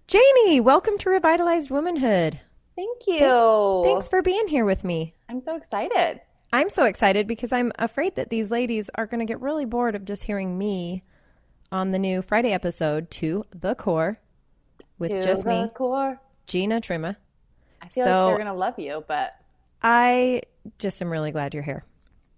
Janey, welcome to Revitalized Womanhood. Thank you. Thanks for being here with me. I'm so excited. I'm so excited because I'm afraid that these ladies are going to get really bored of just hearing me on the new Friday episode, To the Core, with To just the me, core. Gina Trimma. I feel like they're going to love you, but I just am really glad you're here.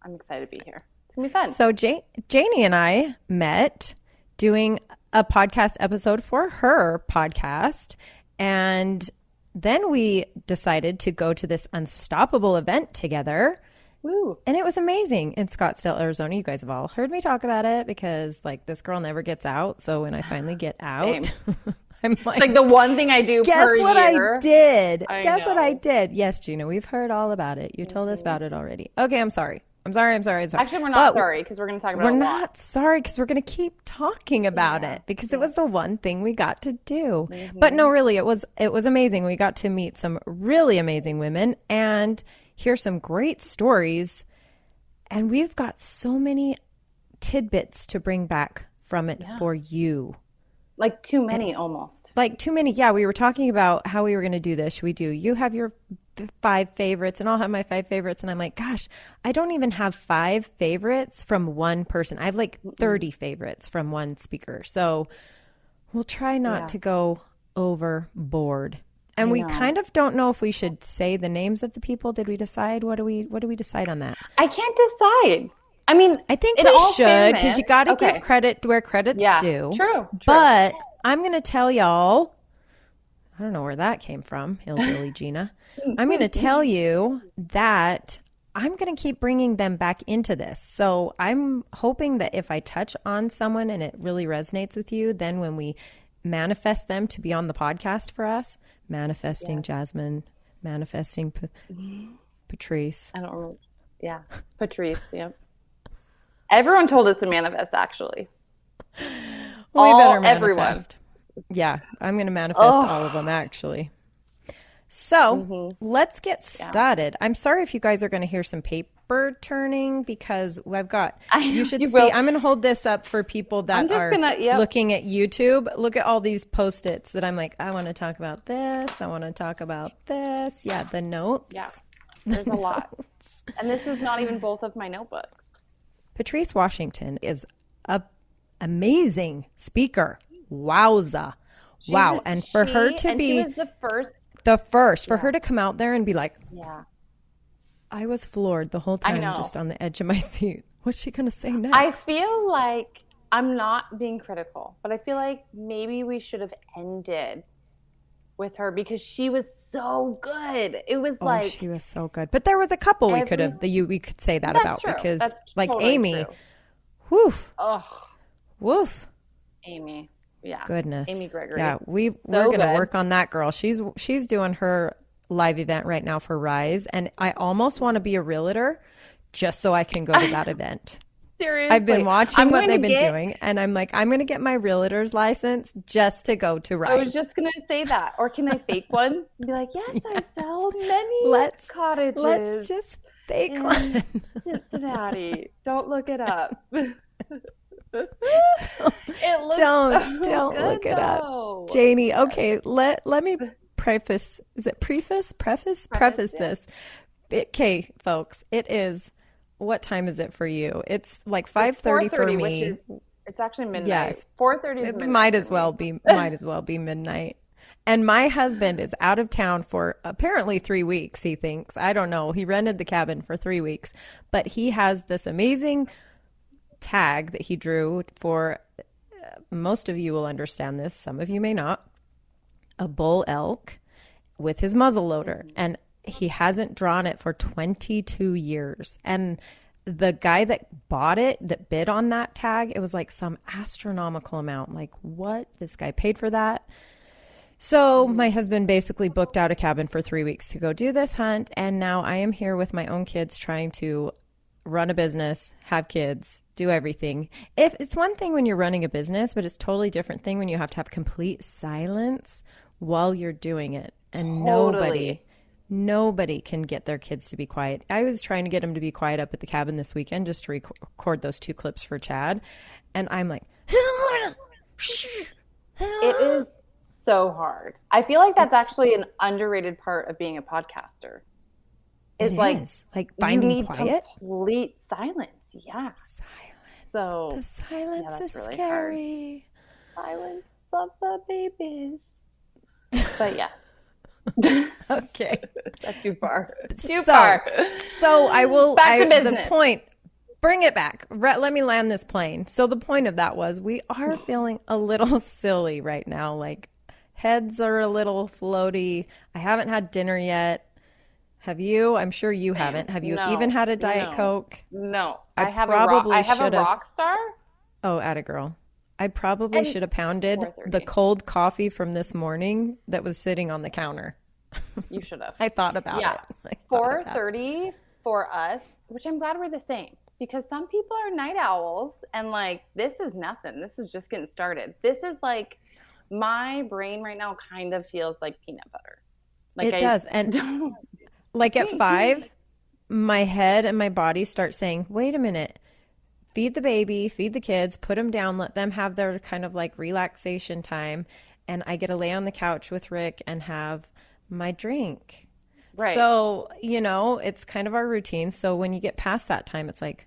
I'm excited to be here. It's going to be fun. So Janey and I met doing a podcast episode for her podcast, and then we decided to go to this Unstoppable event together. Woo. And it was amazing in Scottsdale, Arizona. You guys have all heard me talk about it because like this girl never gets out. So when I finally get out, I'm like, it's like the one thing I do per year. Guess what I did? Guess know. what I did? Yes, Gina, we've heard all about it. You told us about it already. Okay, I'm sorry. Actually, we're not sorry because we're going to talk about it a lot. We're not sorry because we're going to keep talking about it because it was the one thing we got to do. Mm-hmm. But no, really, it was amazing. We got to meet some really amazing women and hear some great stories. And we've got so many tidbits to bring back from it for you. Like too many almost. Like too many. Yeah, we were talking about how we were going to do this. Should we do you have your 5 favorites and I'll have my 5 favorites? And I'm like, gosh, I don't even have 5 favorites from one person. I have like 30 favorites from one speaker. So we'll try not to go overboard. And we kind of don't know if we should say the names of the people. Did we decide? What do we decide on that? I can't decide. I mean, I think we should because you got to give credit where credit's due. True. But I'm going to tell y'all, I don't know where that came from, Hillbilly Gina. I'm going to tell you that I'm going to keep bringing them back into this. So I'm hoping that if I touch on someone and it really resonates with you, then when we manifest them to be on the podcast for us, manifesting Jasmine, manifesting Patrice. I don't remember. Yeah. Patrice. Yep. Everyone told us to manifest, actually. Well, we better manifest. Yeah, I'm going to manifest all of them, actually. So let's get started. I'm sorry if you guys are going to hear some paper turning because I've got, you should see, I'm going to hold this up for people that are looking at YouTube. Look at all these Post-its that I'm like, I want to talk about this. I want to talk about this. Yeah, the notes. Yeah, there's a lot. And this is not even both of my notebooks. Patrice Washington is an amazing speaker. Wowza. Wow. And for her to be... she was the first. For her to come out there and be like... Yeah. I was floored the whole time just on the edge of my seat. What's she going to say next? I feel like I'm not being critical, but I feel like maybe we should have ended with her because she was so good. It was like she was so good. But there was a couple we could say that about true. because that's like totally Amy, true. woof. Oh, woof. Amy. Yeah. Goodness. Amy Gregory. Yeah, we're going to work on that girl. She's doing her live event right now for Rise and I almost want to be a realtor just so I can go to that event. Seriously. I've been watching what they've been doing, and I'm like, I'm going to get my realtor's license just to go to Rise. I was just going to say that. Or can I fake one? And be like, yes, I sell many cottages. Let's just fake one. Cincinnati. Don't look it up. Don't look it up. Janey, okay, let me preface. Is it preface this. Okay, folks, it is... What time is it for you? It's like 5:30 for me. Which is it's actually midnight. Yes, 4:30 is midnight. Might as well be midnight. And my husband is out of town for apparently 3 weeks. He thinks I don't know. He rented the cabin for 3 weeks, but he has this amazing tag that he drew for. Most of you will understand this. Some of you may not. A bull elk with his muzzle loader and. He hasn't drawn it for 22 years. And the guy that bought it, that bid on that tag, it was like some astronomical amount. Like, what? This guy paid for that? So my husband basically booked out a cabin for 3 weeks to go do this hunt. And now I am here with my own kids trying to run a business, have kids, do everything. If it's one thing when you're running a business, but it's a totally different thing when you have to have complete silence while you're doing it. And nobody can get their kids to be quiet. I was trying to get them to be quiet up at the cabin this weekend just to record those 2 clips for Chad. And I'm like, it is so hard. I feel like that's actually an underrated part of being a podcaster. It like is. Like finding you need quiet. Complete silence. Yeah. Silence. So the silence is really scary. Hard. Silence of the babies. But yes. Okay. That's too far. Too so, far. So I will. Back to business. The point. Bring it back. Let me land this plane. So the point of that was we are feeling a little silly right now. Like heads are a little floaty. I haven't had dinner yet. Have you? I'm sure you haven't. Have you even had a Diet Coke? No. I have a rock star. Oh, atta girl. I probably should have pounded the cold coffee from this morning that was sitting on the counter. You should have. I thought about it. 4:30 for us, which I'm glad we're the same. Because some people are night owls and like, this is nothing. This is just getting started. This is like, my brain right now kind of feels like peanut butter. Like it does. And like at 5, my head and my body start saying, wait a minute, feed the baby, feed the kids, put them down, let them have their kind of like relaxation time. And I get to lay on the couch with Rick and have my drink. Right. So, it's kind of our routine. So when you get past that time, it's like,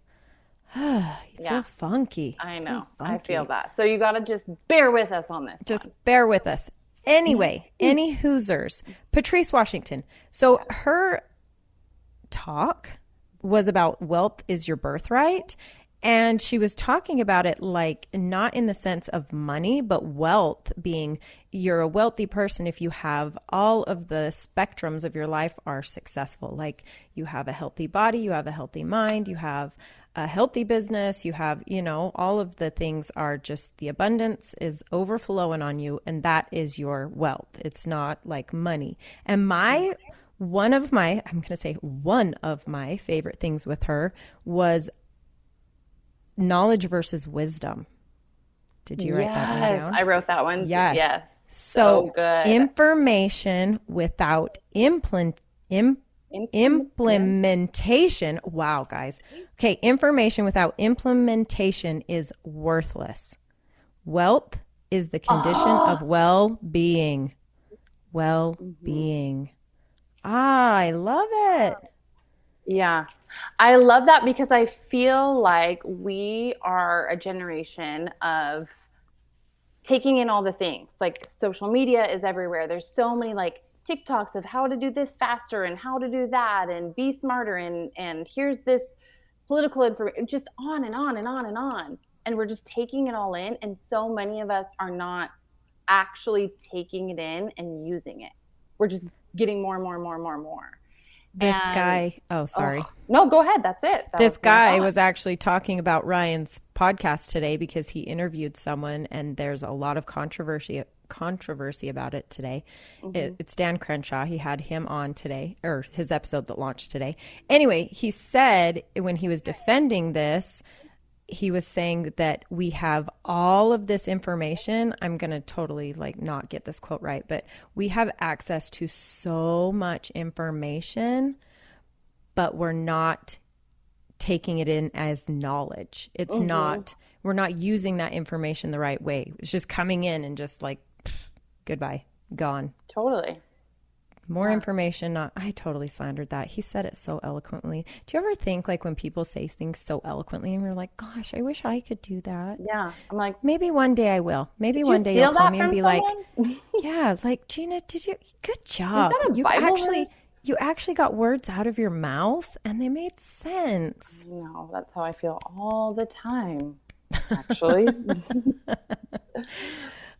you feel funky. I know. I feel that. So you got to just bear with us on this. Just bear with us. Anyway, any Hoosers. Patrice Washington. So her talk was about wealth is your birthright. And she was talking about it like not in the sense of money, but wealth being you're a wealthy person if you have all of the spectrums of your life are successful. Like you have a healthy body, you have a healthy mind, you have a healthy business, you have, all of the things are just the abundance is overflowing on you. And that is your wealth. It's not like money. And one of my favorite things with her was knowledge versus wisdom. Did you write that one down? Yes, I wrote that one. Yes. So good. Information without implementation. Wow, guys. Okay, information without implementation is worthless. Wealth is the condition of well-being. Well-being. I love it. Yeah. I love that because I feel like we are a generation of taking in all the things. Like social media is everywhere. There's so many like TikToks of how to do this faster and how to do that and be smarter and here's this political information, just on and on and on and on. And we're just taking it all in. And so many of us are not actually taking it in and using it. We're just getting more and more and more and more and more. This guy, sorry. No, go ahead. That's it. This guy was actually talking about Ryan's podcast today because he interviewed someone and there's a lot of controversy about it today. Mm-hmm. It's Dan Crenshaw. He had him on today, or his episode that launched today. Anyway, he said when he was defending this, he was saying that we have all of this information. I'm going to totally not get this quote right, but we have access to so much information, but we're not taking it in as knowledge. It's we're not using that information the right way. It's just coming in and just goodbye, gone. Totally. More information. I totally slandered that. He said it so eloquently. Do you ever think when people say things so eloquently and you're like, gosh, I wish I could do that. Yeah. I'm like, maybe one day I will. Maybe one day you'll call me and be yeah, Gina, good job. Is that a Bible verse? You actually got words out of your mouth and they made sense. No, that's how I feel all the time, actually.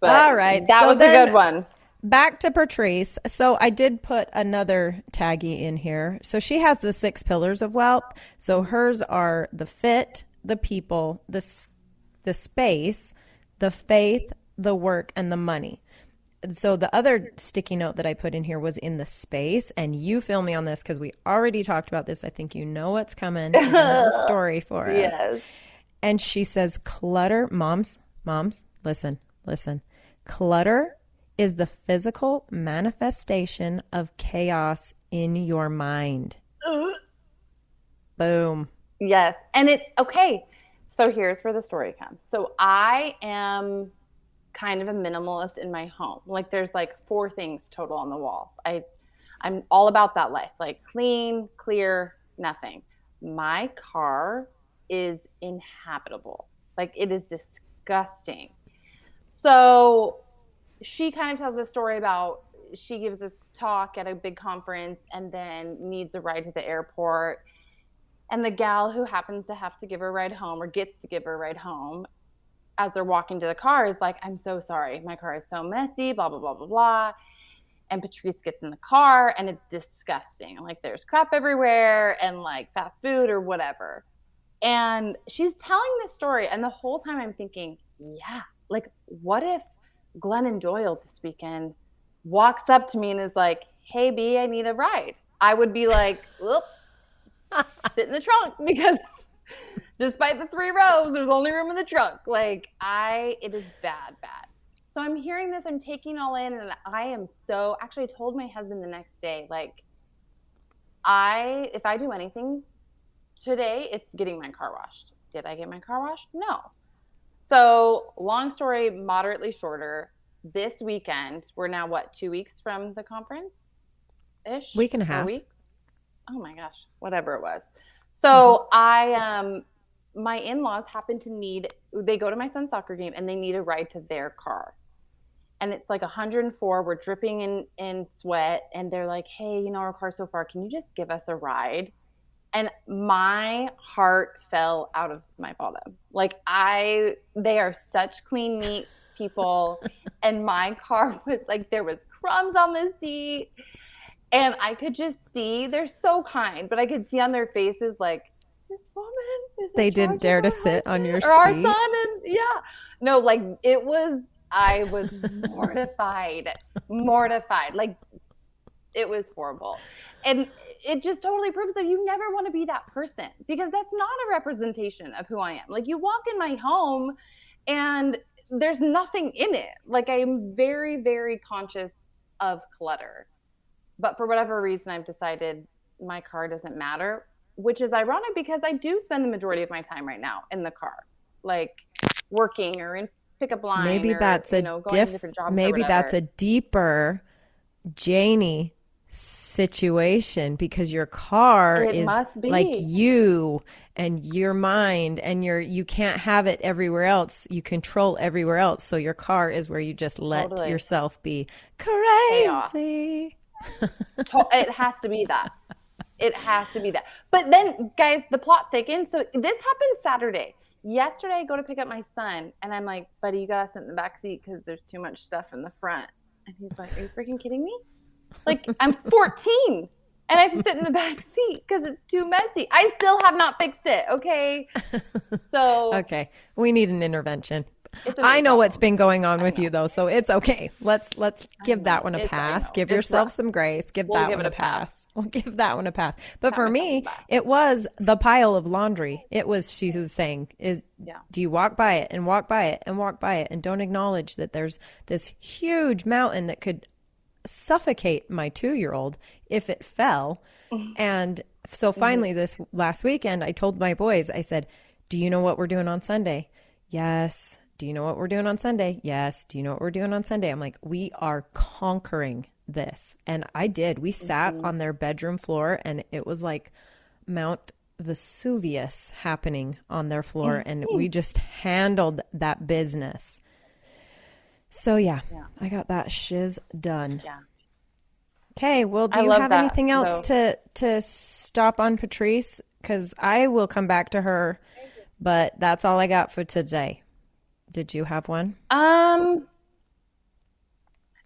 But all right. That was a good one. Back to Patrice. So I did put another taggy in here. So she has the 6 pillars of wealth. So hers are the fit, the people, the space, the faith, the work, and the money. And so the other sticky note that I put in here was in the space. And you fill me on this because we already talked about this. I think you know what's coming. You have a story for us. Yes. And she says clutter. Moms, listen. Clutter is the physical manifestation of chaos in your mind. Boom. Yes. And it's okay. So here's where the story comes. So I am kind of a minimalist in my home. Like there's like 4 things total on the walls. I'm all about that life, like clean, clear, nothing. My car is inhabitable. Like it is disgusting. So she kind of tells a story about she gives this talk at a big conference and then needs a ride to the airport. And the gal who happens to have to give her a ride home or gets to give her a ride home as they're walking to the car is like, I'm so sorry. My car is so messy, blah, blah, blah, blah, blah. And Patrice gets in the car and it's disgusting. Like there's crap everywhere and like fast food or whatever. And she's telling this story. And the whole time I'm thinking, yeah, like what if Glennon Doyle this weekend walks up to me and is like, hey, B, I need a ride. I would be like, whoop, sit in the trunk because despite the 3 rows, there's only room in the trunk. Like it is bad. So I'm hearing this, I'm taking all in, and I am so, actually I told my husband the next day, like if I do anything today, it's getting my car washed. Did I get my car washed? No. So long story, moderately shorter. This weekend, we're now 2 weeks from the conference-ish? Week and a half. A week? Oh my gosh, whatever it was. So my in-laws happen to they go to my son's soccer game and they need a ride to their car. And it's like 104, we're dripping in sweat. And they're like, hey, our car's so far, can you just give us a ride? And my heart fell out of my bottom. Like they are such clean, neat people. And my car was like, there was crumbs on the seat. And I could just see, they're so kind, but I could see on their faces like, this woman is they didn't dare to sit on your seat. Or our son. And yeah. No, like I was mortified. Like it was horrible. And it just totally proves that you never want to be that person because that's not a representation of who I am. Like you walk in my home and there's nothing in it. Like I'm very, very conscious of clutter. But for whatever reason, I've decided my car doesn't matter, which is ironic because I do spend the majority of my time right now in the car, like working or in pickup line. Maybe that's going to different jobs. Maybe that's a deeper Janey situation because your car is like you and your mind and you can't have it everywhere else. You control everywhere else. So your car is where you just let yourself be crazy. It has to be that. It has to be that. But then, guys, the plot thickens. So this happened Saturday. Yesterday, I go to pick up my son, and I'm like, buddy, you got to sit in the back seat because there's too much stuff in the front. And he's like, are you freaking kidding me? Like, I'm 14, and I have to sit in the back seat because it's too messy. I still have not fixed it, okay? So. Okay. We need an intervention. I know what's been going on with you, though, so it's okay. Let's give that one a pass. Give yourself some grace. Give that one a pass. We'll give that one a pass. But for me, it was the pile of laundry. It was, she was saying, do you walk by it and walk by it and walk by it and don't acknowledge that there's this huge mountain that could suffocate my 2-year-old if it fell. And so finally this last weekend, I told my boys, I said, do you know what we're doing on Sunday? Yes. Do you know what we're doing on Sunday? Yes. Do you know what we're doing on Sunday? I'm like, we are conquering this. And I did. We sat on their bedroom floor and it was like Mount Vesuvius happening on their floor. And we just handled that business. So yeah, I got that shiz done. Yeah. Okay. Well, do you have anything else to stop on Patrice? Because I will come back to her, but that's all I got for today. Did you have one? I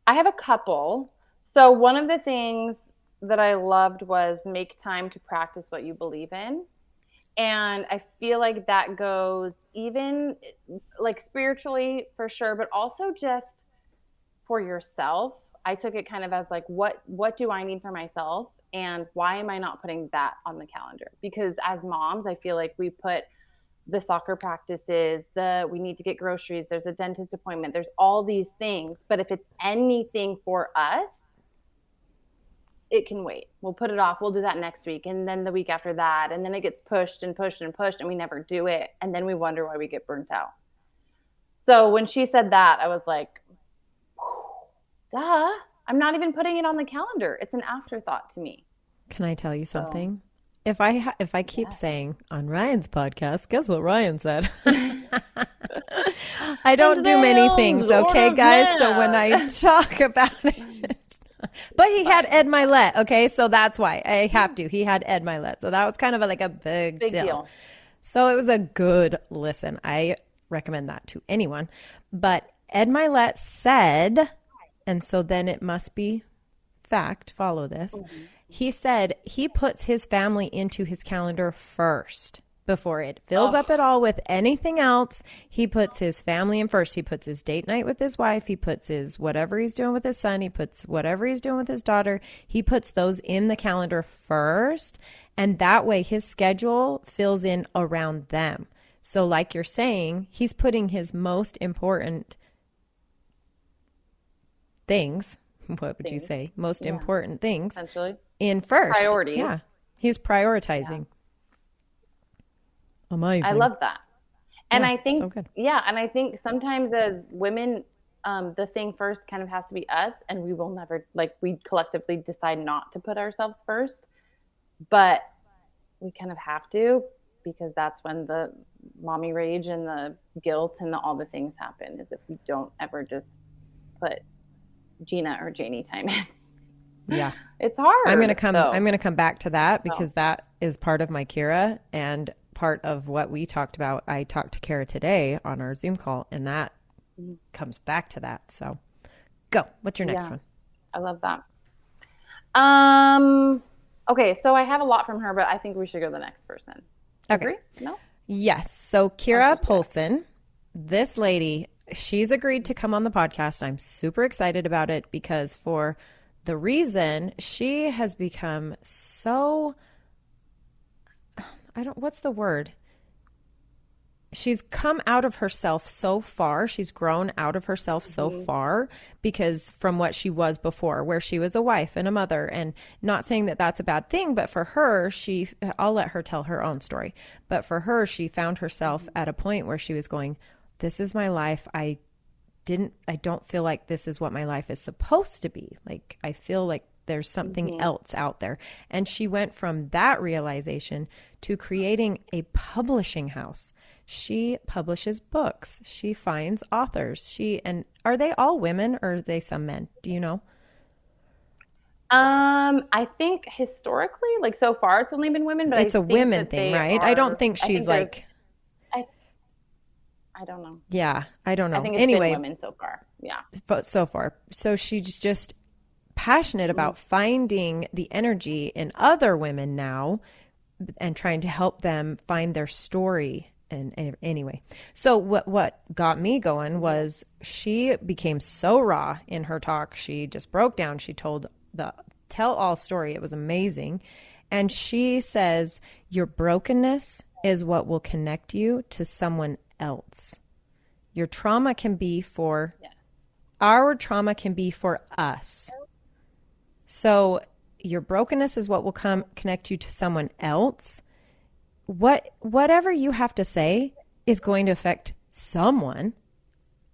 have a couple. So one of the things that I loved was make time to practice what you believe in. And I feel like that goes even like spiritually for sure, but also just for yourself. I took it kind of as like, what do I need for myself? And why am I not putting that on the calendar? Because as moms, I feel like we put the soccer practices, we need to get groceries, there's a dentist appointment, there's all these things. But if it's anything for us, it can wait. We'll put it off. We'll do that next week. And then the week after that. And then it gets pushed and pushed and pushed and we never do it. And then we wonder why we get burnt out. So when she said that, I was like, duh, I'm not even putting it on the calendar. It's an afterthought to me. Can I tell you something? If I keep saying on Ryan's podcast, guess what Ryan said? I don't do many things, okay, guys? So when I talk about it, but he had Ed Milet, okay? So that's why I have to. He had Ed Milet. So that was kind of like a big deal. So it was a good listen. I recommend that to anyone. But Ed Milet said, and so then it must be fact, follow this. Mm-hmm. He said he puts his family into his calendar first before it fills up at all with anything else. He puts his family in first. He puts his date night with his wife. He puts his whatever he's doing with his son. He puts whatever he's doing with his daughter. He puts those in the calendar first. And that way his schedule fills in around them. So like you're saying, he's putting his most important things, what would you say? Most important things. Essentially. In first. Priorities. Yeah. He's prioritizing. Yeah. Amazing. I love that. And yeah, I think, so good. Yeah. And I think sometimes as women, the thing first kind of has to be us, and we will never, like, we collectively decide not to put ourselves first, but we kind of have to, because that's when the mommy rage and the guilt and all the things happen, is if we don't ever just put Gina or Janey time in. Yeah. It's hard. I'm going to come back to that, because that is part of my Kira and part of what we talked about. I talked to Kara today on our Zoom call, and that comes back to that. So go. What's your next one? I love that. Okay. So I have a lot from her, but I think we should go to the next person. Okay. Agree? No? Yes. So Kira Polson, this lady, she's agreed to come on the podcast. I'm super excited about it, because for the reason she has become so, what's the word? She's come out of herself so far. She's grown out of herself so far, because from what she was before, where she was a wife and a mother, and not saying that that's a bad thing, but for her, I'll let her tell her own story. But for her, she found herself at a point where she was going, this is my life. I don't feel like this is what my life is supposed to be. Like, I feel like there's something else out there. And she went from that realization to creating a publishing house. She publishes books. She finds authors. And are they all women, or are they some men? Do you know? I think historically, like so far, it's only been women, but it's a women thing, right? I don't think she's like, I don't know. Yeah, I don't know. I think it's been women so far. Yeah. So far. So she's just passionate about finding the energy in other women now and trying to help them find their story. And anyway, so what got me going was she became so raw in her talk. She just broke down. She told the tell-all story. It was amazing. And she says, your brokenness is what will connect you to someone else. Your trauma can be for our trauma can be for us. So your brokenness is what will connect you to someone else. Whatever you have to say is going to affect someone.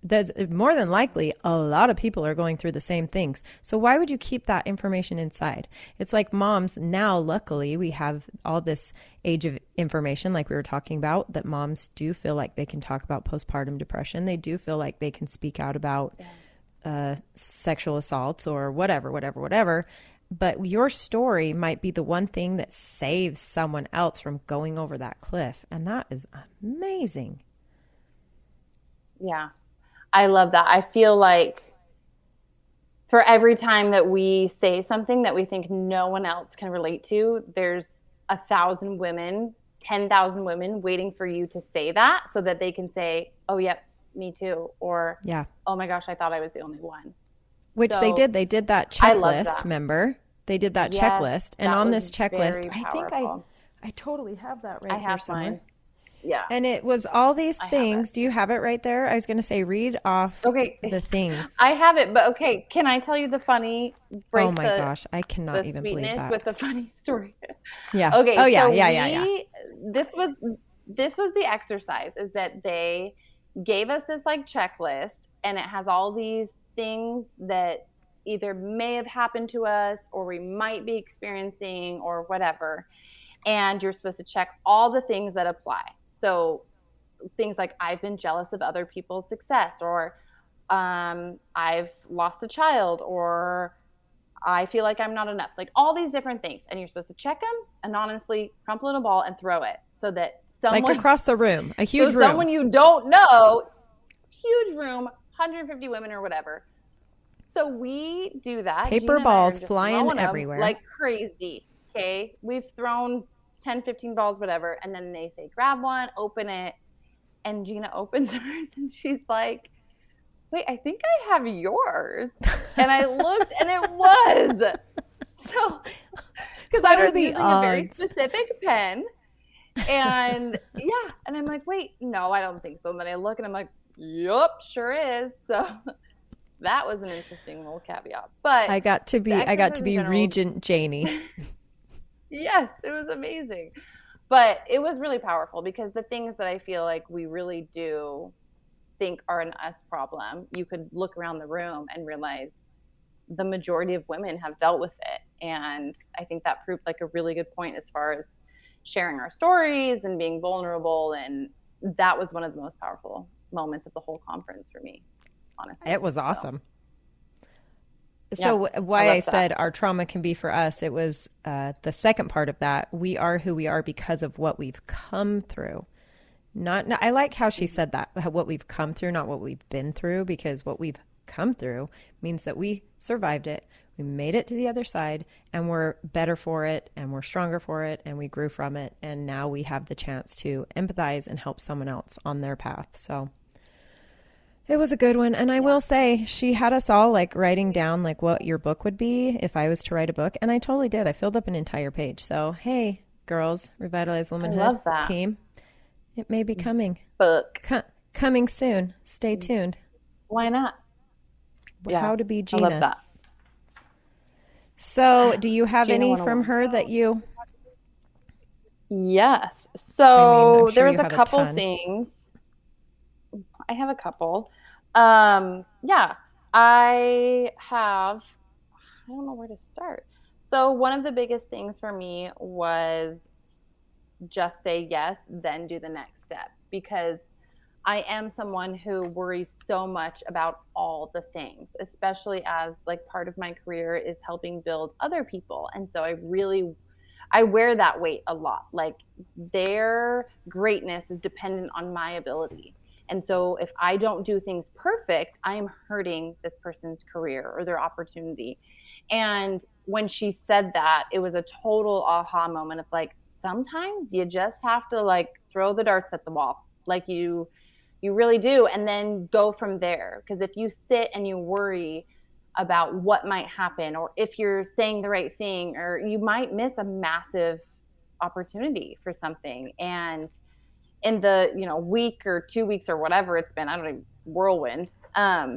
There's more than likely a lot of people are going through the same things. So why would you keep that information inside? It's like moms now, luckily we have all this age of information, like we were talking about, that moms do feel like they can talk about postpartum depression. They do feel like they can speak out about sexual assaults or whatever. But your story might be the one thing that saves someone else from going over that cliff. And that is amazing. Yeah. I love that. I feel like for every time that we say something that we think no one else can relate to, there's 1,000 women, 10,000 women waiting for you to say that, so that they can say, oh, yep, me too. Or, oh my gosh, I thought I was the only one. Which they did. They did that checklist, remember? They did that checklist. And on this checklist, I think I totally have that right here somewhere. Mine. Yeah. And it was all these things. Do you have it right there? I was going to say, read off the things. I have it, but okay. Can I tell you the funny break? Oh my gosh. I cannot even believe that. With the funny story. Yeah. Okay. Oh yeah. So This was the exercise, is that they gave us this like checklist, and it has all these things that either may have happened to us or we might be experiencing or whatever. And you're supposed to check all the things that apply. So things like I've been jealous of other people's success, or I've lost a child, or I feel like I'm not enough, like all these different things. And you're supposed to check them anonymously, crumple in a ball and throw it so that someone like across the room, a huge room. Someone you don't know, huge room, 150 women or whatever. So we do that. Paper balls flying everywhere. Like crazy. Okay. We've thrown 10, 15 balls, whatever. And then they say, grab one, open it. And Gina opens hers and she's like, wait, I think I have yours. And I looked and it was. So, because I was using a very specific pen. And yeah. And I'm like, wait, no, I don't think so. And then I look and I'm like, yup, sure is. So that was an interesting little caveat. But I got to be Regent Janey. Yes, it was amazing. But it was really powerful because the things that I feel like we really do think are an us problem, you could look around the room and realize the majority of women have dealt with it. And I think that proved like a really good point as far as sharing our stories and being vulnerable. And that was one of the most powerful moments of the whole conference for me, honestly. It was awesome. So why I said our trauma can be for us, it was the second part of that. We are who we are because of what we've come through. I like how she said that, what we've come through, not what we've been through, because what we've come through means that we survived it. We made it to the other side and we're better for it and we're stronger for it and we grew from it. And now we have the chance to empathize and help someone else on their path. So it was a good one. And I will say she had us all like writing down like what your book would be if I was to write a book. And I totally did. I filled up an entire page. So, hey, girls, Revitalize Womanhood team, it may be coming. Book. Coming soon. Stay tuned. Why not? How to be Gina. I love that. So do you have any from her that you... Yes. So sure there was a couple things. I have a couple. I don't know where to start. So one of the biggest things for me was just say yes, then do the next step, because I am someone who worries so much about all the things, especially as like part of my career is helping build other people. And so I wear that weight a lot. Like their greatness is dependent on my ability. And so if I don't do things perfect, I am hurting this person's career or their opportunity. And when she said that, it was a total aha moment of like, sometimes you just have to like throw the darts at the wall. Like you really do. And then go from there. Because if you sit and you worry about what might happen, or if you're saying the right thing, or you might miss a massive opportunity for something. And in the, week or 2 weeks or whatever it's been, I don't know, whirlwind.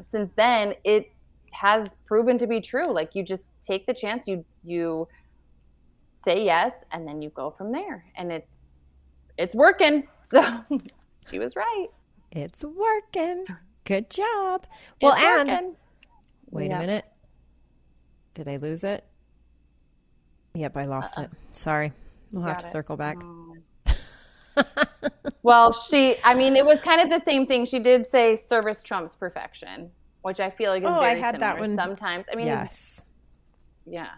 Since then, it has proven to be true. Like you just take the chance, you say yes, and then you go from there. And it's working. So she was right. It's working. Good job. Well, and working. Wait a minute. Did I lose it? Yep, I lost it. Sorry. We'll have to circle back. Well, it was kind of the same thing. She did say service trumps perfection, which I feel like is very similar. That one. Sometimes, yes. Yeah.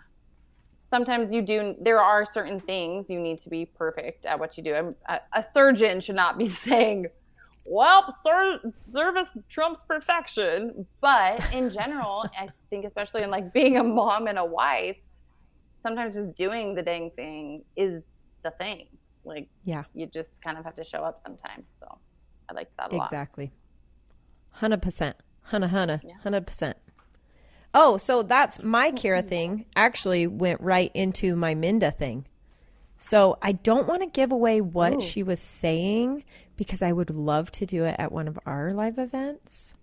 Sometimes there are certain things you need to be perfect at what you do. A surgeon should not be saying, well, service trumps perfection. But in general, I think especially in like being a mom and a wife, sometimes just doing the dang thing is the thing. Like, you just kind of have to show up sometimes. So I liked that a lot. Exactly. 100%. 100%. Oh, so that's my Kira thing actually went right into my Minda thing. So I don't want to give away what she was saying because I would love to do it at one of our live events.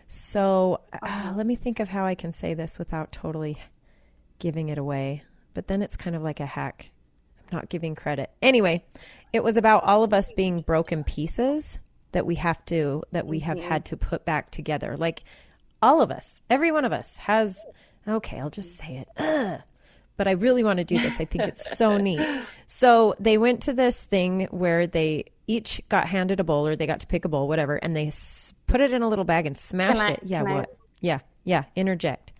So let me think of how I can say this without totally giving it away. But then it's kind of like a hack. I'm not giving credit. Anyway, it was about all of us being broken pieces that we have had to put back together. Like all of us, every one of us has, okay, I'll just say it. Ugh. But I really want to do this. I think it's so neat. So they went to this thing where they each got handed a bowl, or they got to pick a bowl, whatever, and they put it in a little bag and smashed it. Yeah, what? Yeah, interject.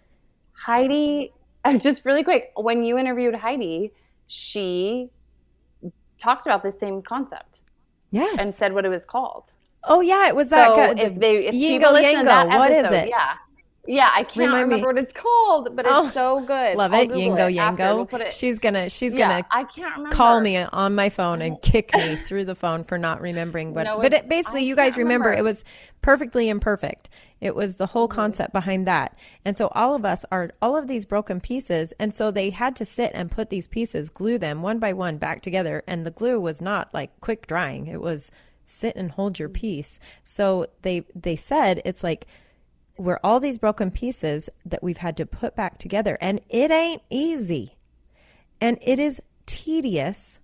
Heidi, just really quick, when you interviewed Heidi, she talked about the same concept. Yes. And said what it was called. Oh, yeah, it was that. So if people listen to that episode, what is it? Yeah, I can't remember what it's called, but it's so good. Love it. Yango. We'll she's gonna I can't remember. Call me on my phone and kick me through the phone for not remembering. But basically, you guys remember it was perfectly imperfect. It was the whole concept behind that. And so all of us are all of these broken pieces. And so they had to sit and put these pieces, glue them one by one back together. And the glue was not like quick drying. It was sit and hold your piece. So they said it's like, we're all these broken pieces that we've had to put back together. And it ain't easy. And it is tedious.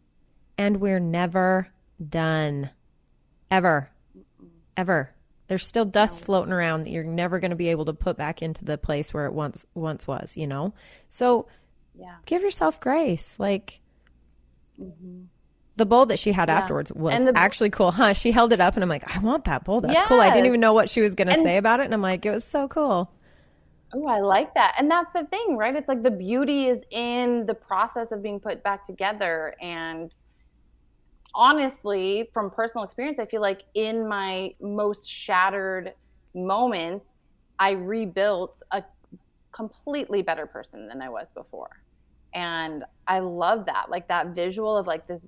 And we're never done. Ever. There's still dust floating around that you're never going to be able to put back into the place where it once was, you know? So give yourself grace. Like the bowl that she had afterwards was actually cool. Huh? She held it up and I'm like, I want that bowl. That's cool. I didn't even know what she was going to say about it. And I'm like, it was so cool. Oh, I like that. And that's the thing, right? It's like the beauty is in the process of being put back together. And honestly, from personal experience, I feel like in my most shattered moments, I rebuilt a completely better person than I was before. And I love that, like that visual of like this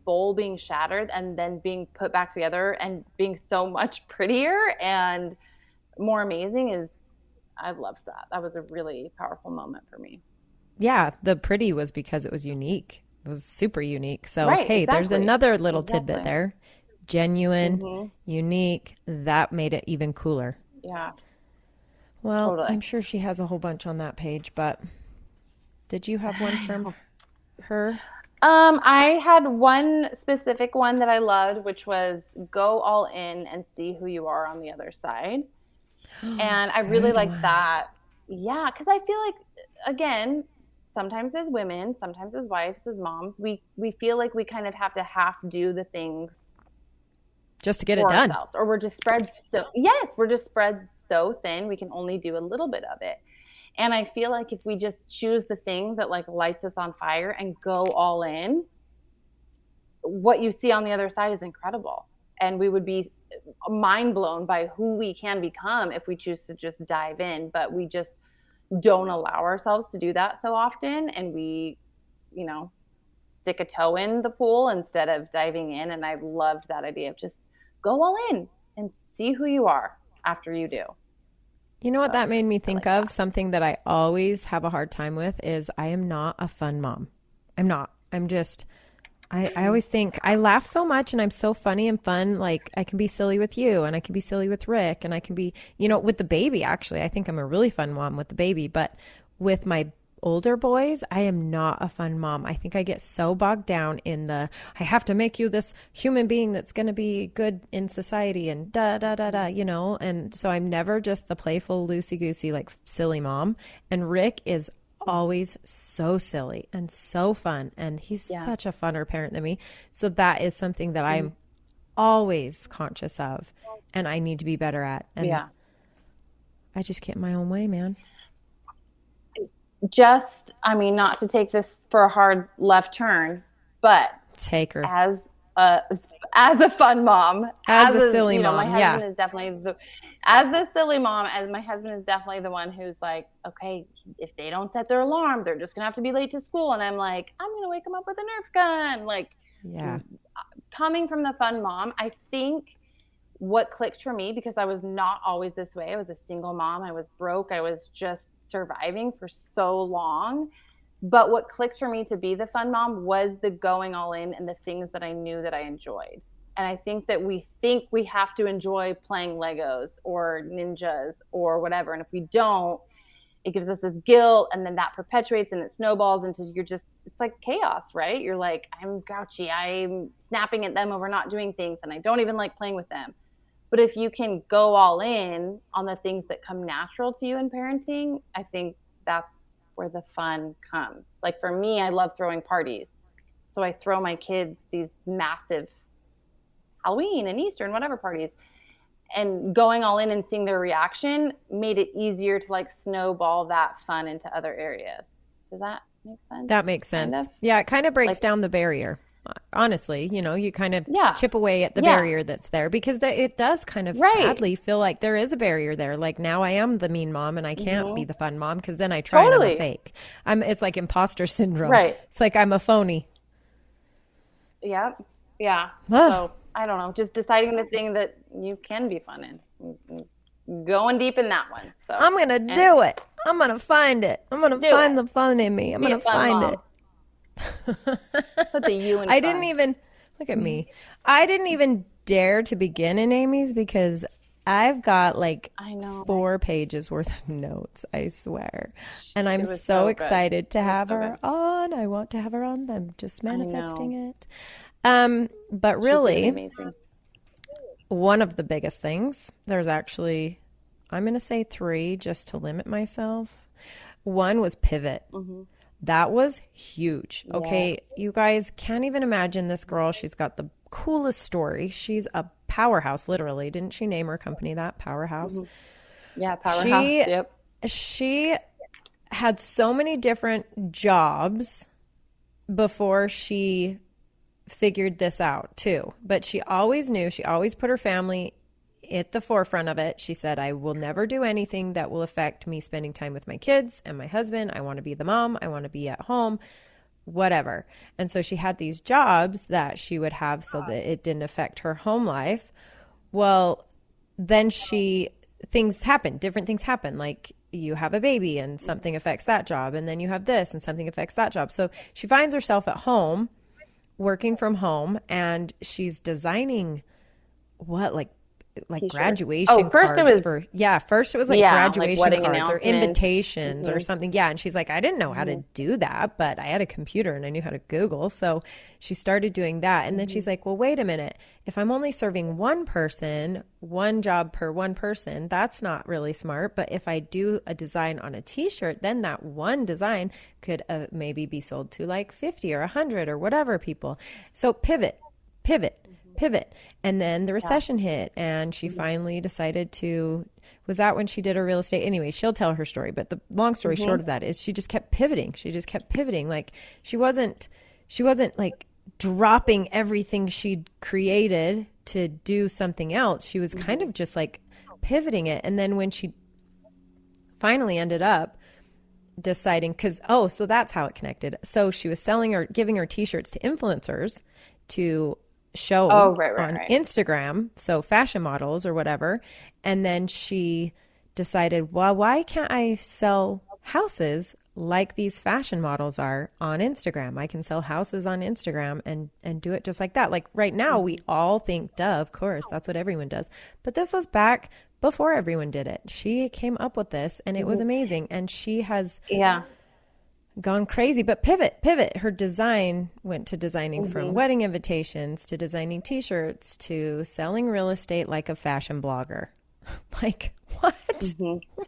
bowl being shattered and then being put back together and being so much prettier and more amazing I loved that. That was a really powerful moment for me. Yeah, the pretty was because it was unique. It was super unique. So, hey, there's another little tidbit there. Genuine, unique. That made it even cooler. Yeah. Well, totally. I'm sure she has a whole bunch on that page, but did you have one from her? I had one specific one that I loved, which was go all in and see who you are on the other side. And I really like that. Yeah, because I feel like, again, sometimes as women, sometimes as wives, as moms, we feel like we kind of have to half do the things just to get it done. Ourselves. Or we're just spread so thin, we can only do a little bit of it. And I feel like if we just choose the thing that like lights us on fire and go all in, what you see on the other side is incredible. And we would be mind blown by who we can become if we choose to just dive in. But we just don't allow ourselves to do that so often. And we, stick a toe in the pool instead of diving in. And I loved that idea of just go all in and see who you are after you do. You know what that made me think of? Something that I always have a hard time with is I am not a fun mom. I'm not. I always think I laugh so much and I'm so funny and fun. Like I can be silly with you and I can be silly with Rick and I can be, with the baby, actually. I think I'm a really fun mom with the baby, but with my older boys, I am not a fun mom. I think I get so bogged down in I have to make you this human being that's going to be good in society and and so I'm never just the playful, loosey-goosey, like silly mom. And Rick is always so silly and so fun. And he's such a funner parent than me. So that is something that I'm always conscious of and I need to be better at. And I just get in my own way, man. Not to take this for a hard left turn, but take her as a fun mom, as a silly mom. My husband is definitely as the silly mom, as my husband is definitely the one who's like, okay, if they don't set their alarm, they're just gonna have to be late to school. And I'm like, I'm gonna wake them up with a Nerf gun. Like, coming from the fun mom, I think what clicked for me, because I was not always this way. I was a single mom. I was broke. I was just surviving for so long. But what clicked for me to be the fun mom was the going all in and the things that I knew that I enjoyed. And I think that we think we have to enjoy playing Legos or ninjas or whatever. And if we don't, it gives us this guilt, and then that perpetuates and it snowballs into it's like chaos, right? You're like, I'm grouchy. I'm snapping at them over not doing things and I don't even like playing with them. But if you can go all in on the things that come natural to you in parenting, I think that's where the fun comes. Like for me, I love throwing parties. So I throw my kids these massive Halloween and Easter and whatever parties. And going all in and seeing their reaction made it easier to like snowball that fun into other areas. Does that make sense? That makes sense. Kind of? Yeah, it kind of breaks down the barrier. Honestly, you kind of chip away at the barrier that's there, because it does kind of sadly feel like there is a barrier there. Like now I am the mean mom and I can't be the fun mom, because then I try and I'm a fake. It's like imposter syndrome. Right. It's like I'm a phony. Yep. Yeah. So I don't know, just deciding the thing that you can be fun in. Going deep in that one. So I'm going to do it. I'm going to find it. I'm going to find the fun in me. I'm going to find it. Put the you in I didn't even look at me. I didn't even dare to begin in Amy's, because I've got like 4 pages worth of notes, I swear. And I'm so excited to have her on. I want to have her on. I'm just manifesting it. But really, one of the biggest things, there's actually, I'm going to say 3 just to limit myself. One was pivot. That was huge. Okay. Yes. You guys can't even imagine this girl. She's got the coolest story. She's a powerhouse, literally. Didn't she name her company that? Powerhouse? Yeah, Powerhouse. She had so many different jobs before she figured this out too. But she always knew, she always put her family at the forefront of it. She said, I will never do anything that will affect me spending time with my kids and my husband. I want to be the mom. I want to be at home, whatever. And so she had these jobs that she would have so that it didn't affect her home life. Well, then things happen, different things happen. Like you have a baby and something affects that job. And then you have this and something affects that job. So she finds herself at home, working from home, and she's designing like graduation cards first it was like graduation like cards or invitations or something. Yeah. And she's like, I didn't know how to do that, but I had a computer and I knew how to Google. So she started doing that. And then she's like, well, wait a minute. If I'm only serving one person, one job per one person, that's not really smart. But if I do a design on a t-shirt, then that one design could maybe be sold to like 50 or 100 or whatever people. So pivot. And then the recession hit, and she finally decided was that when she did her real estate? Anyway, she'll tell her story, but the long story short of that is she just kept pivoting. Like she wasn't like dropping everything she'd created to do something else. She was kind of just like pivoting it. And then when she finally ended up deciding, so that's how it connected. So she was giving her t-shirts to influencers to show on Instagram, so fashion models or whatever. And then she decided, well, why can't I sell houses like these fashion models are on Instagram? I can sell houses on Instagram and do it just like that. Like right now we all think, duh, of course, that's what everyone does. But this was back before everyone did it. She came up with this and it was amazing. And she has gone crazy, but pivot. Her design went to designing from wedding invitations to designing t-shirts to selling real estate like a fashion blogger. Like what? What?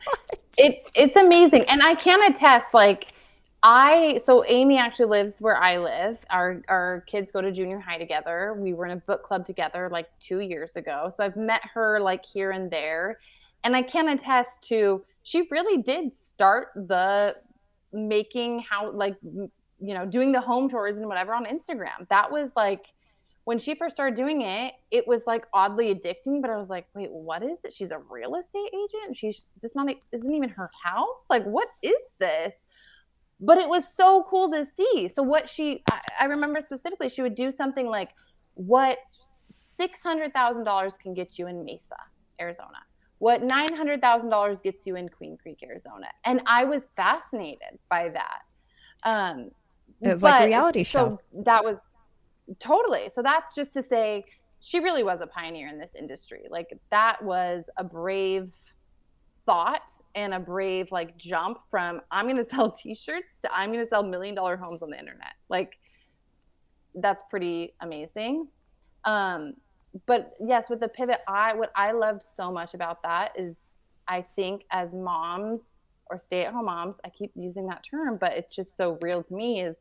It's amazing. And I can attest, so Amy actually lives where I live. Our kids go to junior high together. We were in a book club together like 2 years ago. So I've met her like here and there. And I can attest to, she really did start the making doing the home tours and whatever on Instagram. That was like, when she first started doing it, it was like oddly addicting, but I was like, wait, what is it? She's a real estate agent? Isn't even her house? Like, what is this? But it was so cool to see. So I remember specifically, she would do something like what $600,000 can get you in Mesa, Arizona. What $900,000 gets you in Queen Creek, Arizona. And I was fascinated by that. It was like a reality show. So that was totally. So that's just to say she really was a pioneer in this industry. Like that was a brave thought and a brave jump from I'm going to sell t-shirts to I'm going to sell $1 million homes on the internet. Like that's pretty amazing. but yes, with the pivot, what I loved so much about that is I think as moms or stay-at-home moms, I keep using that term, but it's just so real to me, is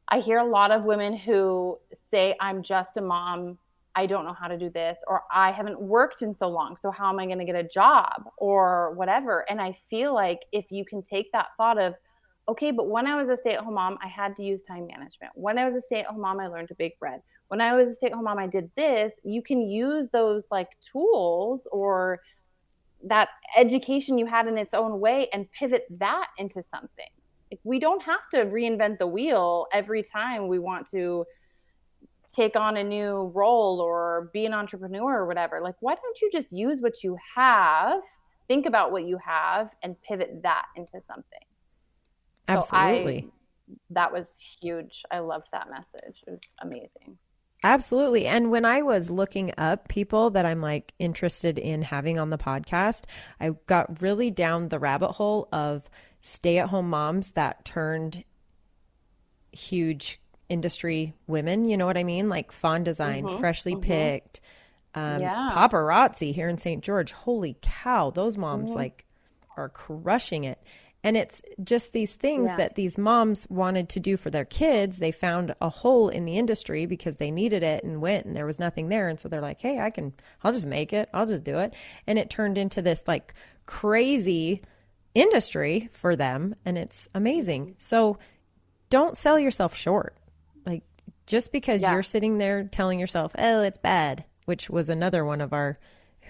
I hear a lot of women who say, I'm just a mom, I don't know how to do this, or I haven't worked in so long, so how am I going to get a job or whatever. And I feel like if you can take that thought of, okay, but when I was a stay-at-home mom, I had to use time management. When I was a stay-at-home mom, I learned to bake bread. When I was a stay-at-home mom, I did this. You can use those like tools or that education you had in its own way and pivot that into something. Like, we don't have to reinvent the wheel every time we want to take on a new role or be an entrepreneur or whatever. Like, why don't you just use what you have, think about what you have, and pivot that into something? Absolutely. So that was huge. I loved that message. It was amazing. Absolutely. And when I was looking up people that I'm like interested in having on the podcast, I got really down the rabbit hole of stay-at-home moms that turned huge industry women. You know what I mean? Like Fawn Design, Freshly Picked, Paparazzi here in St. George. Holy cow. Those moms like are crushing it. And it's just these things that these moms wanted to do for their kids. They found a hole in the industry because they needed it and went and there was nothing there. And so they're like, hey, I'll just make it. I'll just do it. And it turned into this like crazy industry for them. And it's amazing. So don't sell yourself short. Like just because you're sitting there telling yourself, oh, it's bad, which was another one of our,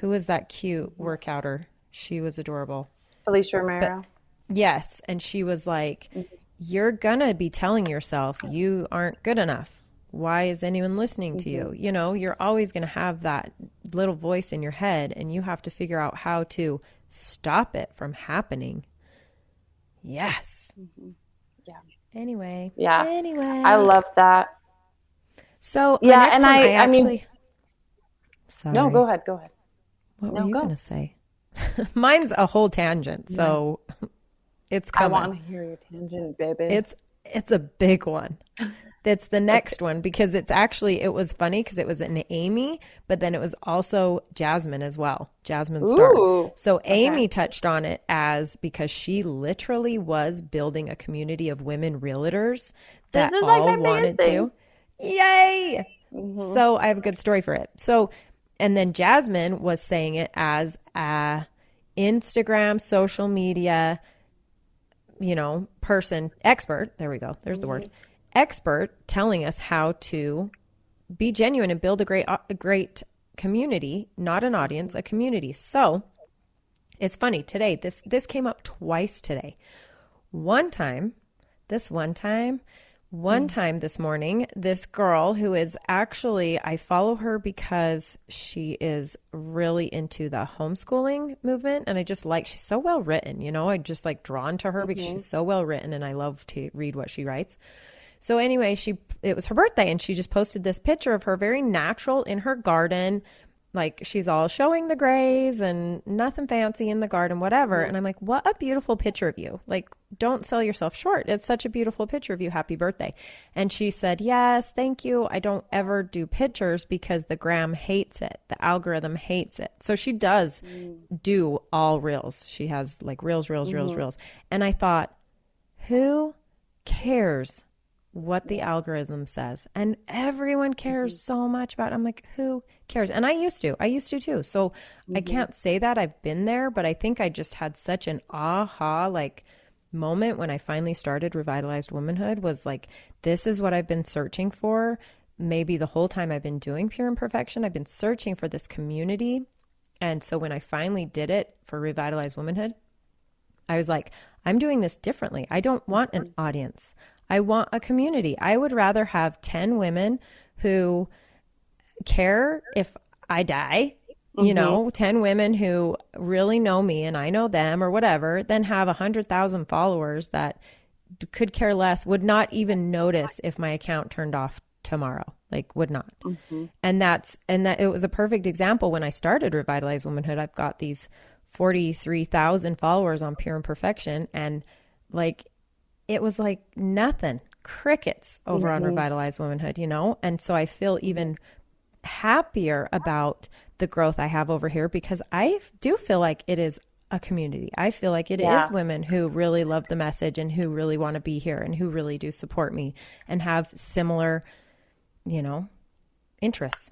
who was that cute workouter? She was adorable. Felicia Romero. Yes. And she was like, you're going to be telling yourself you aren't good enough. Why is anyone listening to you? You know, you're always going to have that little voice in your head and you have to figure out how to stop it from happening. Yes. Yeah. Anyway. Yeah. Anyway. I love that. So, yeah. And I mean, sorry. No, go ahead. Go ahead. What were you going to say? Mine's a whole tangent. So it's coming. I want to hear your tangent, baby. It's a big one. That's the next one because it was funny because it was an Amy, but then it was also Jasmine as well. Jasmine Star. So Amy touched on it because she literally was building a community of women realtors that all wanted to. Yay! So I have a good story for it. So, and then Jasmine was saying it as a Instagram, social media, person, expert. There we go. There's the word. Expert telling us how to be genuine and build a great community, not an audience, a community. So it's funny today. This came up twice today. One time this morning, this girl who is actually, I follow her because she is really into the homeschooling movement. And she's so well written, I just like drawn to her because she's so well written and I love to read what she writes. So anyway, it was her birthday and she just posted this picture of her very natural in her garden. Like she's all showing the grays and nothing fancy in the garden, whatever. And I'm like, what a beautiful picture of you. Like, don't sell yourself short. It's such a beautiful picture of you. Happy birthday. And she said, yes, thank you. I don't ever do pictures because the gram hates it. The algorithm hates it. So she does do all reels. She has like reels. And I thought, who cares what the algorithm says? And everyone cares so much about it. I'm like, who cares? And I used to too. So I can't say that I've been there, but I think I just had such an aha like moment when I finally started Revitalized Womanhood, was like, this is what I've been searching for. Maybe the whole time I've been doing Pure Imperfection, I've been searching for this community. And so when I finally did it for Revitalized Womanhood, I was like, I'm doing this differently. I don't want an audience. I want a community. I would rather have 10 women who care if I die, 10 women who really know me and I know them or whatever, than have 100,000 followers that could care less, would not even notice if my account turned off tomorrow, like would not. And that it was a perfect example. When I started Revitalized Womanhood, I've got these 43,000 followers on Pure Imperfection, and like, it was like nothing, crickets over on Revitalized Womanhood, And so I feel even happier about the growth I have over here because I do feel like it is a community. I feel like it is women who really love the message and who really want to be here and who really do support me and have similar, interests.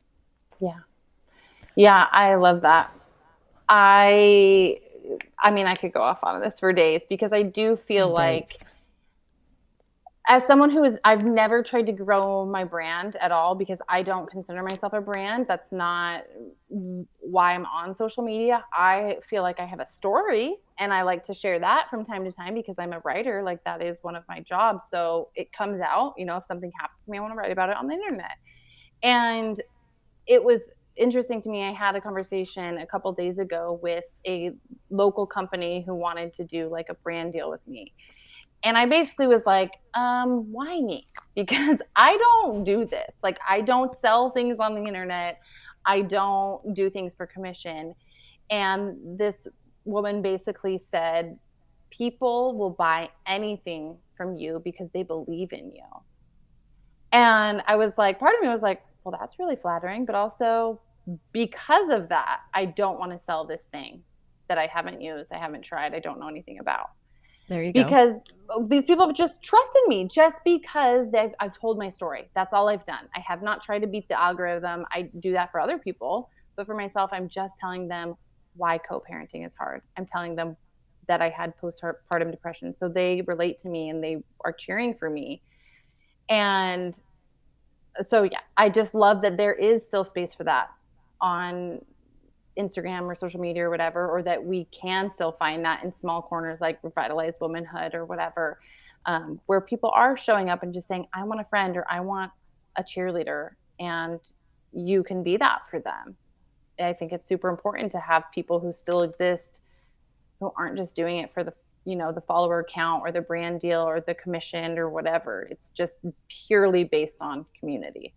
Yeah. Yeah, I love that. I mean, I could go off on this for days because I do feel like as someone I've never tried to grow my brand at all because I don't consider myself a brand. That's not why I'm on social media. I feel like I have a story and I like to share that from time to time because I'm a writer. Like that is one of my jobs. So it comes out, if something happens to me, I want to write about it on the internet. And it was interesting to me. I had a conversation a couple days ago with a local company who wanted to do like a brand deal with me. And I basically was like, why me? Because I don't do this. Like, I don't sell things on the internet. I don't do things for commission. And this woman basically said, people will buy anything from you because they believe in you. And I was like, part of me was like, well, that's really flattering. But also because of that, I don't want to sell this thing that I haven't used. I haven't tried. I don't know anything about. There you go. Because these people have just trusted me just because I've told my story. That's all I've done. I have not tried to beat the algorithm. I do that for other people. But for myself, I'm just telling them why co-parenting is hard. I'm telling them that I had postpartum depression. So they relate to me and they are cheering for me. And so, yeah, I just love that there is still space for that on Instagram or social media or whatever, or that we can still find that in small corners like Revitalized Womanhood or whatever, where people are showing up and just saying, I want a friend or I want a cheerleader, and you can be that for them. I think it's super important to have people who still exist who aren't just doing it for the follower count or the brand deal or the commission or whatever. It's just purely based on community.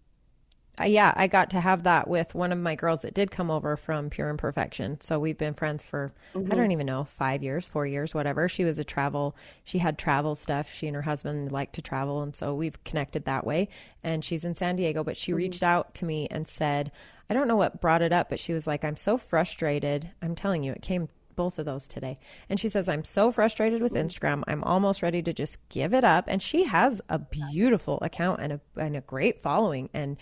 Yeah, I got to have that with one of my girls that did come over from Pure Imperfection. So we've been friends for, I don't even know, 5 years, 4 years, whatever. She had travel stuff. She and her husband like to travel. And so we've connected that way. And she's in San Diego, but she reached out to me and said, I don't know what brought it up, but she was like, I'm so frustrated. I'm telling you, it came both of those today. And she says, I'm so frustrated with Instagram. I'm almost ready to just give it up. And she has a beautiful account and a great following. And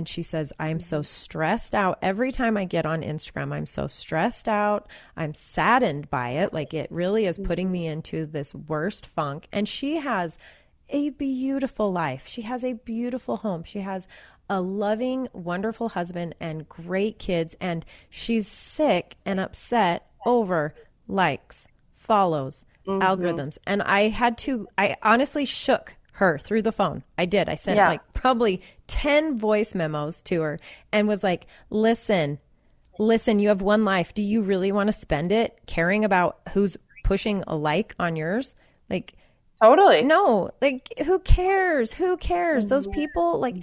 she says, I'm so stressed out. Every time I get on Instagram, I'm so stressed out. I'm saddened by it. Like it really is putting me into this worst funk. And she has a beautiful life. She has a beautiful home. She has a loving, wonderful husband and great kids. And she's sick and upset over likes, follows, algorithms. And I honestly shook her through the phone. I did. I sent like probably 10 voice memos to her and was like, listen, you have one life. Do you really want to spend it caring about who's pushing a like on yours? Like, totally. No, like who cares? Who cares? Those people, like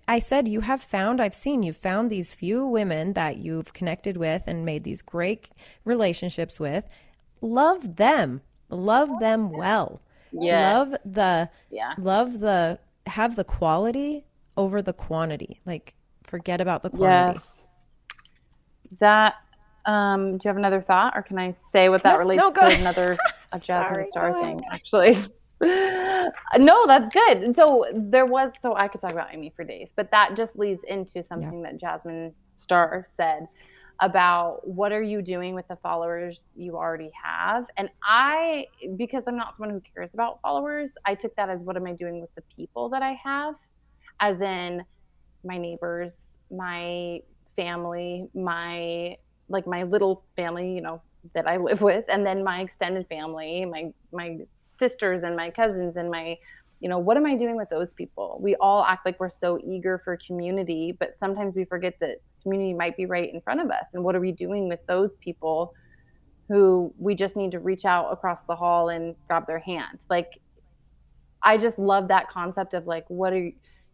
I said, you've found these few women that you've connected with and made these great relationships with. Love them well. Yes. Have the quality over the quantity. Like forget about the quantity. Yes. That, do you have another thought or can I say what that relates to another a Jasmine Star thing, actually? No, that's good. So I could talk about Amy for days, but that just leads into something that Jasmine Star said about what are you doing with the followers you already have. And because I'm not someone who cares about followers, I took that as what am I doing with the people that I have, as in my neighbors, my family, my little family, that I live with, and then my extended family, my sisters and my cousins and my, what am I doing with those people? We all act like we're so eager for community, but sometimes we forget that community might be right in front of us. And what are we doing with those people who we just need to reach out across the hall and grab their hand? Like, I just love that concept of like,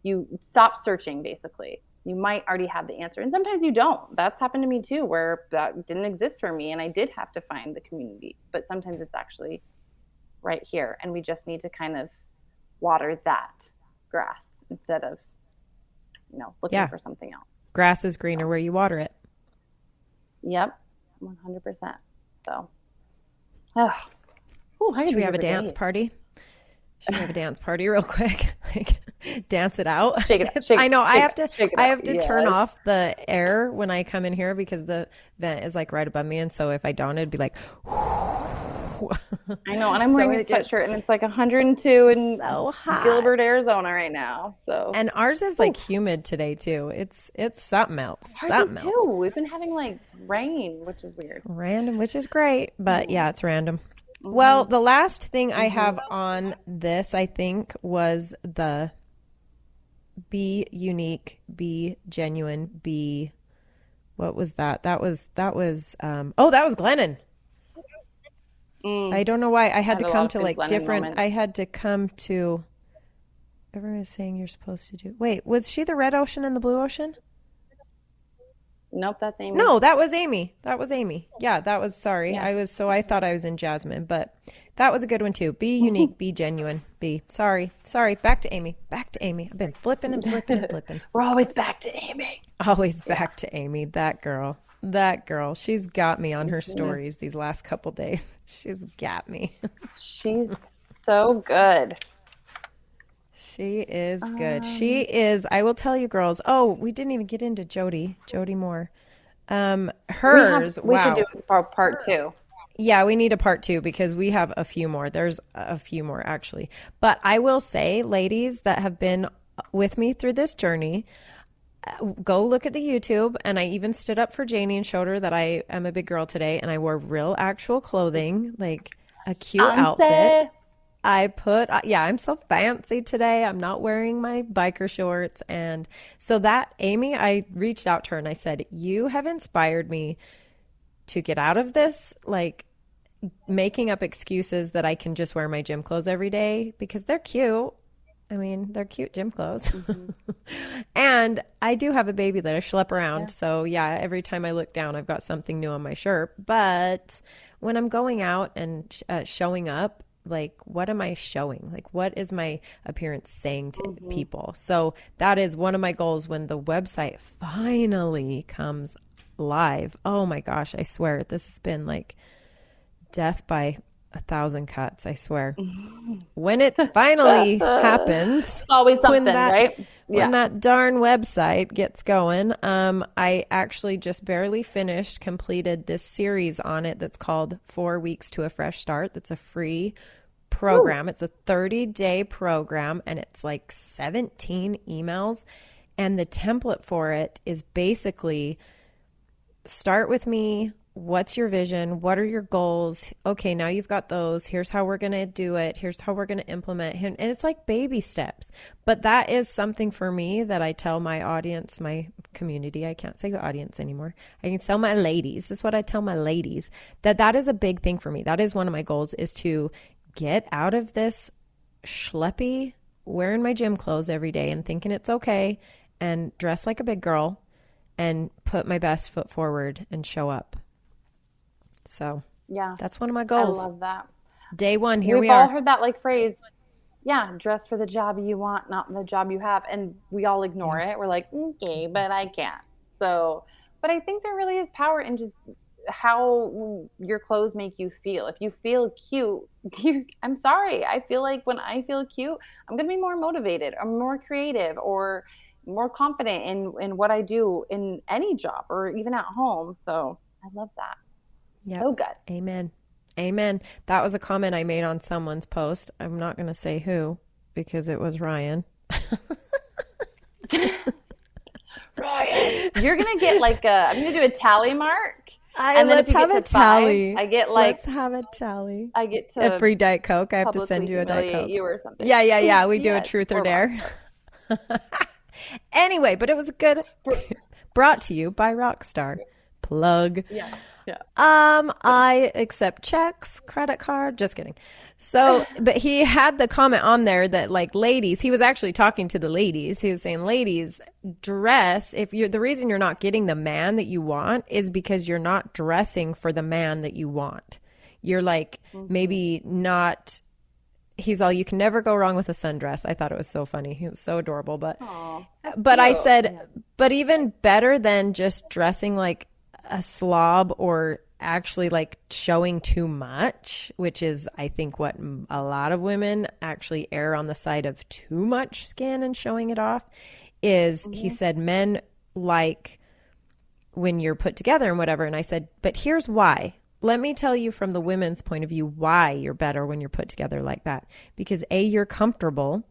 you stop searching, basically. You might already have the answer. And sometimes you don't. That's happened to me too, where that didn't exist for me. And I did have to find the community, but sometimes it's actually right here. And we just need to kind of water that grass instead of, looking for something else. Grass is greener where you water it. Yep. 100%. So, oh. Ooh, should we have a dance party? Should we have a dance party real quick? Like, dance it out. Shake it. Shake, I know. Shake I have to turn off the air when I come in here because the vent is like right above me, and so if I don't, it'd be like. I know, and I'm wearing a sweatshirt, and it's like 102 in Gilbert, Arizona right now. So, and ours is like humid today too. It's something else. Ours is too. We've been having like rain, which is weird. Random, which is great, but yeah, it's random. Mm-hmm. Well, the last thing I have on this, I think, was the be unique, be genuine, be. What was that? That was. That was Glennon. I don't know why I had to come to like different. Moments. I had to come to. Everyone is saying you're supposed to do. Wait, was she the red ocean and the blue ocean? Nope, that's Amy. No, that was Amy. Yeah, that was. Sorry, yeah. I thought I was in Jasmine, but that was a good one too. Be unique, be genuine, be. Sorry. Back to Amy. I've been flipping. We're always back to Amy. Always back to Amy. That girl. She's got me on her stories these last couple days. She's got me. She's so good. She is good. She is. I will tell you, girls. Oh, we didn't even get into Jody Moore. Hers. We should do part 2. Yeah, we need a part 2 because we have a few more. There's a few more actually. But I will say, ladies that have been with me through this journey, go look at the YouTube. And I even stood up for Janey and showed her that I am a big girl today. And I wore real actual clothing, like a cute outfit. I'm so fancy today. I'm not wearing my biker shorts. And so that, Amy, I reached out to her and I said, you have inspired me to get out of this, like making up excuses that I can just wear my gym clothes every day because they're cute. I mean, they're cute gym clothes. Mm-hmm. And I do have a baby that I schlep around. Yeah. So yeah, every time I look down, I've got something new on my shirt. But when I'm going out and showing up, like, what am I showing? Like, what is my appearance saying to people? So that is one of my goals when the website finally comes live. Oh my gosh, I swear this has been like death by 1,000 cuts, I swear. When it finally happens, it's always something, right? When that darn website gets going, I actually just barely completed this series on it that's called 4 Weeks to a Fresh Start. That's a free program. Ooh. It's a 30-day program, and it's like 17 emails. And the template for it is basically start with me. What's your vision? What are your goals? Okay, now you've got those. Here's how we're going to do it. Here's how we're going to implement it. And it's like baby steps. But that is something for me that I tell my audience, my community. I can't say audience anymore. I can tell my ladies. This is what I tell my ladies. That is a big thing for me. That is one of my goals, is to get out of this schleppy wearing my gym clothes every day and thinking it's okay and dress like a big girl and put my best foot forward and show up. So yeah, that's one of my goals. I love that. Day one, we are. We've all heard that like phrase. Yeah, dress for the job you want, not the job you have. And we all ignore it. We're like, okay, but I can't. So, but I think there really is power in just how your clothes make you feel. If you feel cute, I'm sorry. I feel like when I feel cute, I'm going to be more motivated or more creative or more confident in what I do in any job or even at home. So I love that. Yeah. So good. Amen. That was a comment I made on someone's post. I'm not going to say who because it was Ryan. Ryan. You're going to get like I'm going to do a tally mark. Let's have a tally. I get like. Let's have a tally. I get to a free Diet Coke. I have to send you a Diet Coke. You or something. Yeah. We do a truth or dare. Anyway, but it was good. Brought to you by Rockstar. Plug. Yeah. I accept checks, credit card. Just kidding. So, but he had the comment on there that like ladies, he was actually talking to the ladies. He was saying, ladies, dress. The reason you're not getting the man that you want is because you're not dressing for the man that you want. You're like maybe not. he's all, you can never go wrong with a sundress. I thought it was so funny. He was so adorable. But Cute. I said, but even better than just dressing like a slob or actually like showing too much, which is, I think, what a lot of women actually err on the side of too much skin and showing it off, is he said men like when you're put together and whatever. And I said, but here's why. Let me tell you from the women's point of view why you're better when you're put together like that. Because A, you're comfortable.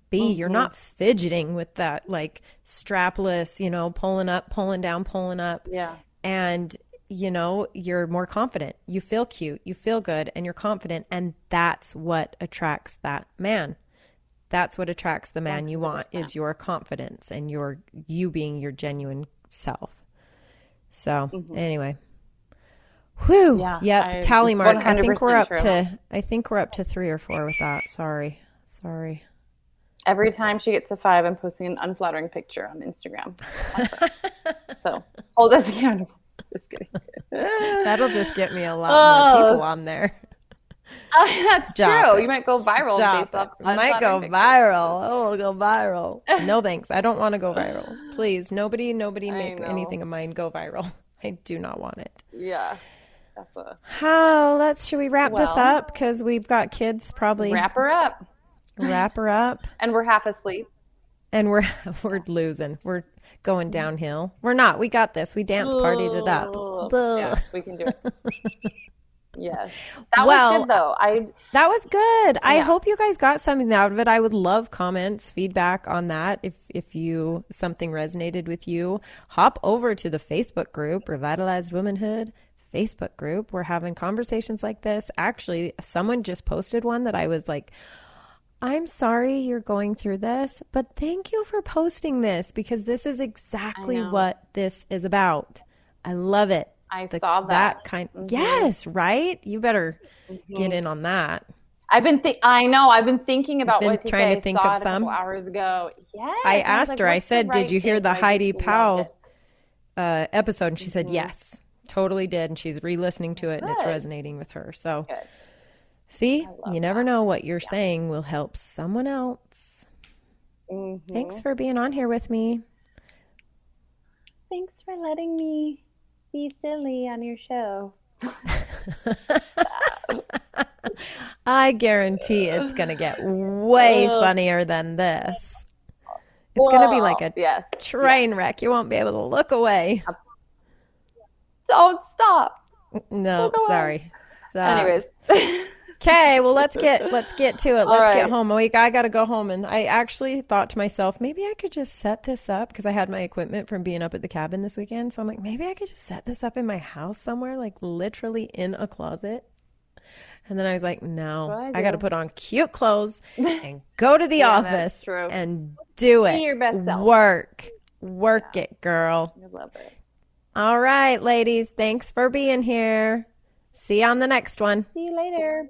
B, you're not fidgeting with that like strapless, you know, pulling up, pulling down, pulling up. Yeah. And, you know, you're more confident. You feel cute. You feel good and you're confident. And that's what attracts that man. That's what attracts the man you want, is your confidence and you being your genuine self. So anyway. Whew. Yeah. Tally mark. I think we're up true. to 3 or 4 with that. Sorry. Every time she gets to 5, I'm posting an unflattering picture on Instagram. So hold us accountable. Just kidding. That'll just get me a lot more people on there. That's true. You might go viral based off. Might go viral. Oh, it'll go viral. No thanks. I don't want to go viral. Please, nobody make anything of mine go viral. I do not want it. Yeah. Should we wrap this up? Because we've got kids probably. Wrap her up. And we're half asleep. And we're losing. We're going downhill. We're not. We got this. We dance partied it up. Yeah, we can do it. Yes. That was good though. That was good. I hope you guys got something out of it. I would love comments, feedback on that. If something resonated with you, hop over to the Facebook group, Revitalized Womanhood Facebook group. We're having conversations like this. Actually, someone just posted one that I was like, I'm sorry you're going through this, but thank you for posting this, because this is exactly what this is about. I love it. I saw that. Yes, right? You better get in on that. I've been thinking about what to trying say. to think I saw of it some a couple hours ago. Yes. I asked her, I said, did you hear the Heidi Powell episode? And she said, yes, totally did. And she's re-listening to it and it's resonating with her. So see, you never know what you're saying will help someone else. Thanks for being on here with me. Thanks for letting me be silly on your show. I guarantee it's going to get way funnier than this. It's going to be like a train wreck. You won't be able to look away. Don't stop. No, sorry. Anyways. Okay, well, let's get to it. Let's get home. I got to go home. And I actually thought to myself, maybe I could just set this up, because I had my equipment from being up at the cabin this weekend. So I'm like, maybe I could just set this up in my house somewhere, like literally in a closet. And then I was like, no, I got to put on cute clothes and go to the office and do it. Be your best self. Work it, girl. I love it. All right, ladies. Thanks for being here. See you on the next one. See you later.